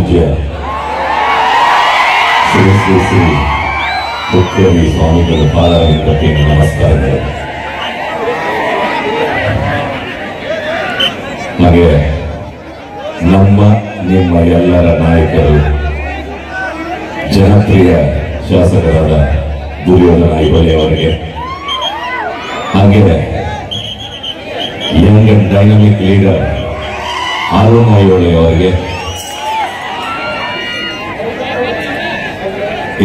ಪೂಜ್ಯ ಶ್ರೀ ಶ್ರೀ ಶ್ರೀ ಹುಕ್ಕೇರಿ ಸ್ವಾಮಿಗಳ ಪಾದಾರಕ್ಕೆ ನಮಸ್ಕಾರಗಳು. ಹಾಗೆ ನಮ್ಮ ನಿಮ್ಮ ಎಲ್ಲರ ನಾಯಕರು ಜನಪ್ರಿಯ ಶಾಸಕರಾದ ದುರ್ಯೋಧನ ಐಹೊಳೆ ಅವರಿಗೆ, ಹಾಗೆ Young and dynamic leader Arun Aihole ಅವರಿಗೆ,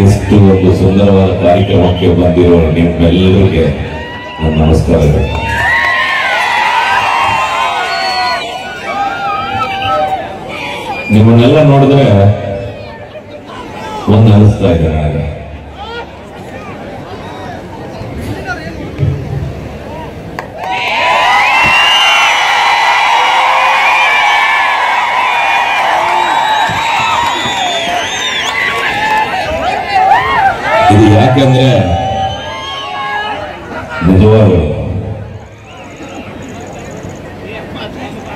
ಇಷ್ಟು ಒಂದು ಸುಂದರವಾದ ಕಾರ್ಯಕ್ರಮಕ್ಕೆ ಬಂದಿರೋ ನಿಮ್ಮೆಲ್ಲರಿಗೆ ನನ್ನ ನಮಸ್ಕಾರಗಳು. ನಿಮ್ಮನ್ನೆಲ್ಲ ನೋಡಿದ್ರೆ ಒಂದು ಅನಿಸ್ತಾ ಇದೆ ನನಗೆ, ಇದು ಯಾಕಂದ್ರೆ ನಿಜವಾಗ್ಲೂ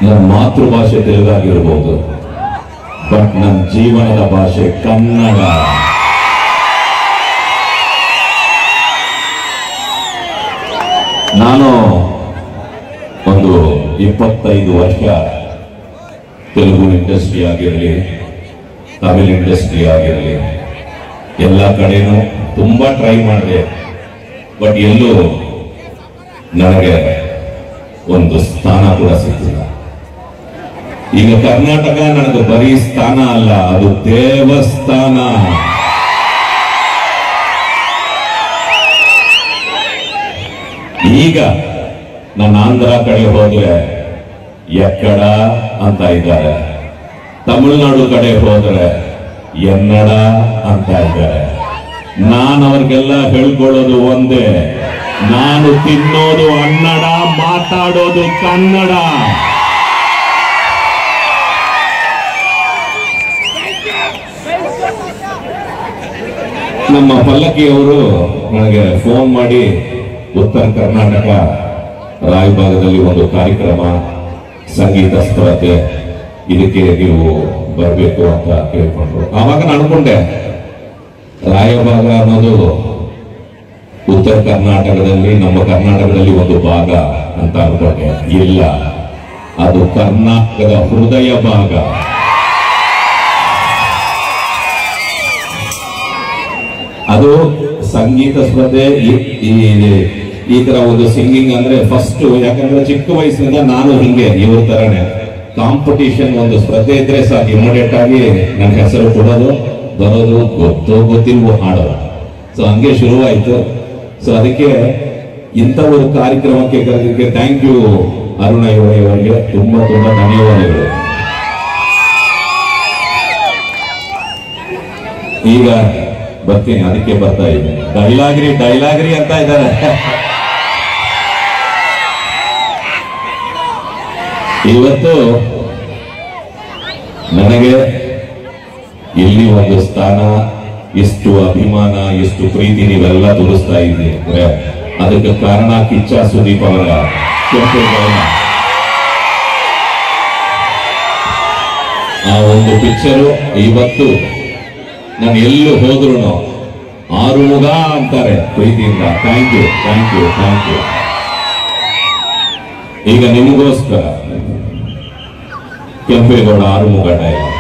ನನ್ನ ಮಾತೃಭಾಷೆ ತೆಲುಗಾಗಿರ್ಬೋದು, ಬಟ್ ನನ್ನ ಜೀವನದ ಭಾಷೆ ಕನ್ನಡ. ನಾನು ಒಂದು 25 ವರ್ಷ ತೆಲುಗು ಇಂಡಸ್ಟ್ರಿ ಆಗಿರಲಿ, ತಮಿಳ್ ಇಂಡಸ್ಟ್ರಿ ಆಗಿರಲಿ, ಎಲ್ಲ ಕಡೆನೂ ತುಂಬಾ ಟ್ರೈ ಮಾಡಿದೆ, ಬಟ್ ಎಲ್ಲೂ ನನಗೆ ಒಂದು ಸ್ಥಾನ ಕೂಡ ಸಿಕ್ಕಿಲ್ಲ. ಈಗ ಕರ್ನಾಟಕ ನನಗೆ ಬರೀ ಸ್ಥಾನ ಅಲ್ಲ, ಅದು ದೇವಸ್ಥಾನ. ಈಗ ನನ್ನ ಆಂಧ್ರ ಕಡೆ ಹೋದ್ರೆ ಎಕ್ಕಡ ಅಂತ ಇದ್ದಾರೆ, ತಮಿಳುನಾಡು ಕಡೆ ಹೋದ್ರೆ ಎನ್ನಡ ಅಂತ ಇದ್ದಾರೆ. ನಾನು ಅವ್ರಿಗೆಲ್ಲ ಹೇಳ್ಕೊಳ್ಳೋದು ಒಂದೇ, ನಾನು ತಿನ್ನೋದು ಅನ್ನಡ, ಮಾತಾಡೋದು ಕನ್ನಡ. ನಮ್ಮ ಪಲ್ಲಕ್ಕಿಯವರು ನನಗೆ ಫೋನ್ ಮಾಡಿ ಉತ್ತರ ಕರ್ನಾಟಕ ರಾಯಭಾಗದಲ್ಲಿ ಒಂದು ಕಾರ್ಯಕ್ರಮ, ಸಂಗೀತ ಸ್ಪರ್ಧೆ, ಇದಕ್ಕೆ ನೀವು ಬರಬೇಕು ಅಂತ ಕೇಳ್ಕೊಂಡ್ರು. ಆವಾಗ ನಾನು ಅನ್ಕೊಂಡೆ ರಾಯಭಾಗ ಅನ್ನೋದು ಉತ್ತರ ಕರ್ನಾಟಕದಲ್ಲಿ, ನಮ್ಮ ಕರ್ನಾಟಕದಲ್ಲಿ ಒಂದು ಭಾಗ ಅಂತ ಅನ್ಕೊಂಡೆ. ಇಲ್ಲ, ಅದು ಕರ್ನಾಟಕದ ಹೃದಯ ಭಾಗ. ಅದು ಸಂಗೀತ ಸ್ಪರ್ಧೆ, ಈ ತರ ಒಂದು ಸಿಂಗಿಂಗ್ ಅಂದ್ರೆ ಫಸ್ಟ್, ಯಾಕಂದ್ರೆ ಚಿಕ್ಕ ವಯಸ್ಸಿನಿಂದ ನಾನು ಹಿಂಗೆ ಇವ್ರ ತರನೇ ಕಾಂಪಿಟಿಷನ್ ಒಂದು ಸ್ಪರ್ಧೆ ಇದ್ರೆ ಸಾಕು ಇಮಿಡಿಯೇಟ್ ಆಗಿ ನನ್ನ ಹೆಸರು ಕೊಡೋದು, ಬರೋದು, ಗೊತ್ತಿಲ್ವೋ ಹಾಡೋದು. ಸೊ ಹಂಗೆ ಶುರುವಾಯ್ತು. ಸೊ ಅದಕ್ಕೆ ಇಂಥ ಒಂದು ಕಾರ್ಯಕ್ರಮಕ್ಕೆ ಕರೆದಿದ್ದಕ್ಕೆ ಥ್ಯಾಂಕ್ ಯು ಅರುಣ್ ಐಹೊಳೆ ಅವರಿಗೆ, ತುಂಬಾ ತುಂಬಾ ಧನ್ಯವಾದಗಳು. ಈಗ ಬರ್ತೀನಿ, ಅದಕ್ಕೆ ಬರ್ತಾ ಇದ್ದೀನಿ. ಡೈಲಾಗ್ರಿ ಅಂತ ಇದ್ದಾರೆ. ಇವತ್ತು ನನಗೆ ಇಲ್ಲಿ ಒಂದು ಸ್ಥಾನ, ಇಷ್ಟು ಅಭಿಮಾನ, ಇಷ್ಟು ಪ್ರೀತಿ ನೀವೆಲ್ಲ ತೋರಿಸ್ತಾ ಇದ್ದೀರಿ ಅಂದ್ರೆ ಅದಕ್ಕೆ ಕಾರಣ ಕಿಚ್ಚ ಸುದೀಪ್ ಅವರ ಆ ಒಂದು ಪಿಕ್ಚರು. ಇವತ್ತು ನಾನು ಎಲ್ಲೂ ಹೋದ್ರು ಆರುಮುಗ ಅಂತಾರೆ ಪ್ರೀತಿಯಿಂದ. Thank you. ಈಗ ನಿಮಗೋಸ್ಕರ ಕೆಂಪೇಗೌಡ ಆರುಮುಗ ಡೈಲಾಗ್.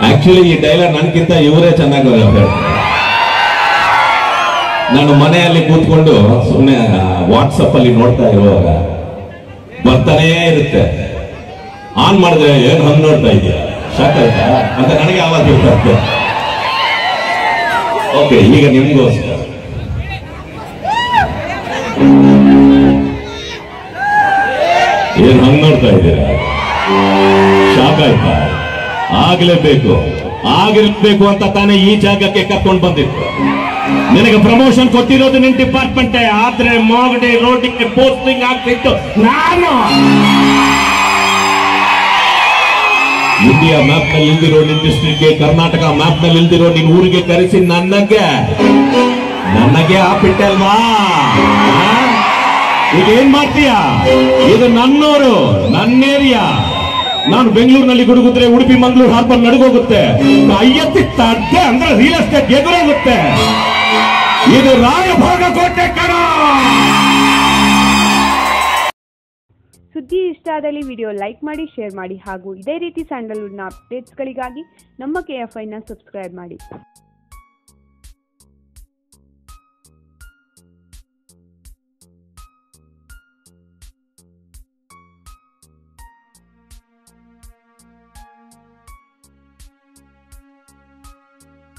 ಆಕ್ಚುಲಿ ಈ ಡೈಲಾಗ್ ನನ್ಗಿಂತ ಇವರೇ ಚೆನ್ನಾಗಿ ಹೇಳ್ತಾರೆ. ನಾನು ಮನೆಯಲ್ಲಿ ಕೂತ್ಕೊಂಡು ಸುಮ್ಮನೆ ವಾಟ್ಸಪ್ ಅಲ್ಲಿ ನೋಡ್ತಾ ಇರುವಾಗ ಬರ್ತಾನೇ ಇರುತ್ತೆ. ಆನ್ ಮಾಡಿದ್ರೆ ಏನ್ ಹಂಗ್ ನೋಡ್ತಾ ಇದೆಯಾ, ಶಾಕ್ ಆಯ್ತಾ ಅಂತ ನನಗೆ ಆವಾಗ ಗೊತ್ತಾಗ್ತದೆ. ಓಕೆ, ಈಗ ನಿಮ್ಗೋಸ್ಕರ ಏನ್ ಹಂಗ್ ನೋಡ್ತಾ ಇದ್ದೀರಾ, ಶಾಕ್ ಆಯ್ತಾ? ಆಗಿರ್ಬೇಕು ಅಂತ ತಾನೇ ಈ ಜಾಗಕ್ಕೆ ಕರ್ಕೊಂಡು ಬಂದಿತ್ತು. ನಿನಗೆ ಪ್ರಮೋಷನ್ ಕೊಟ್ಟಿರೋದು ನಿನ್ ಡಿಪಾರ್ಟ್ಮೆಂಟ್, ಆದ್ರೆ ಮಾಗಡಿ ರೋಡಿಗೆ ಪೋಸ್ಟಿಂಗ್ ಆಗ್ತಿತ್ತು ನಾನು. ಇಂಡಿಯಾ ಮ್ಯಾಪ್ ನಲ್ಲಿ ಇಲ್ದಿರೋ ನಿನ್ ಡಿಸ್ಟ್ರಿಕ್ಟ್ಗೆ, ಕರ್ನಾಟಕ ಮ್ಯಾಪ್ ನಲ್ಲಿ ಇಲ್ದಿರೋ ನಿನ್ ಊರಿಗೆ ಕರೆಸಿ ನನಗೆ ಹಾಕ್ಬಿಟ್ಟಲ್ವಾ? ಈಗ ಏನ್ ಮಾಡ್ತೀಯ? ಇದು ನನ್ನೂರು, ನನ್ನ ಏರಿಯಾ. ನಾನು ಬೆಂಗಳೂರಿನಲ್ಲಿ ಗುಡುಗುದ್ರೆ ಉಡುಪಿ ಮಂಗಳೂರು ಹಾರ್ಬರ್ ನಡುಗೋಗುತ್ತೆ. ಅಯ್ಯತ್ತಿ ತಡ್ಡೆ ಅಂದ್ರೆ ರಿಯಲ್ ಎಸ್ಟೇಟ್ ಎದುರೋಗುತ್ತೆ. ಇದು ರಾಯಭಾಗ ಕೋಟೆ ಕಣ. ಸುದ್ದಿ ಇಷ್ಟ ಆದಲ್ಲಿ ವಿಡಿಯೋ ಲೈಕ್ ಮಾಡಿ, ಶೇರ್ ಮಾಡಿ ಹಾಗೂ ಇದೇ ರೀತಿ ಸ್ಯಾಂಡಲ್ವುಡ್ನ ಅಪ್ಡೇಟ್ಸ್ಗಳಿಗಾಗಿ ನಮ್ಮ KFIನ ಸಬ್ಸ್ಕ್ರೈಬ್ ಮಾಡಿ.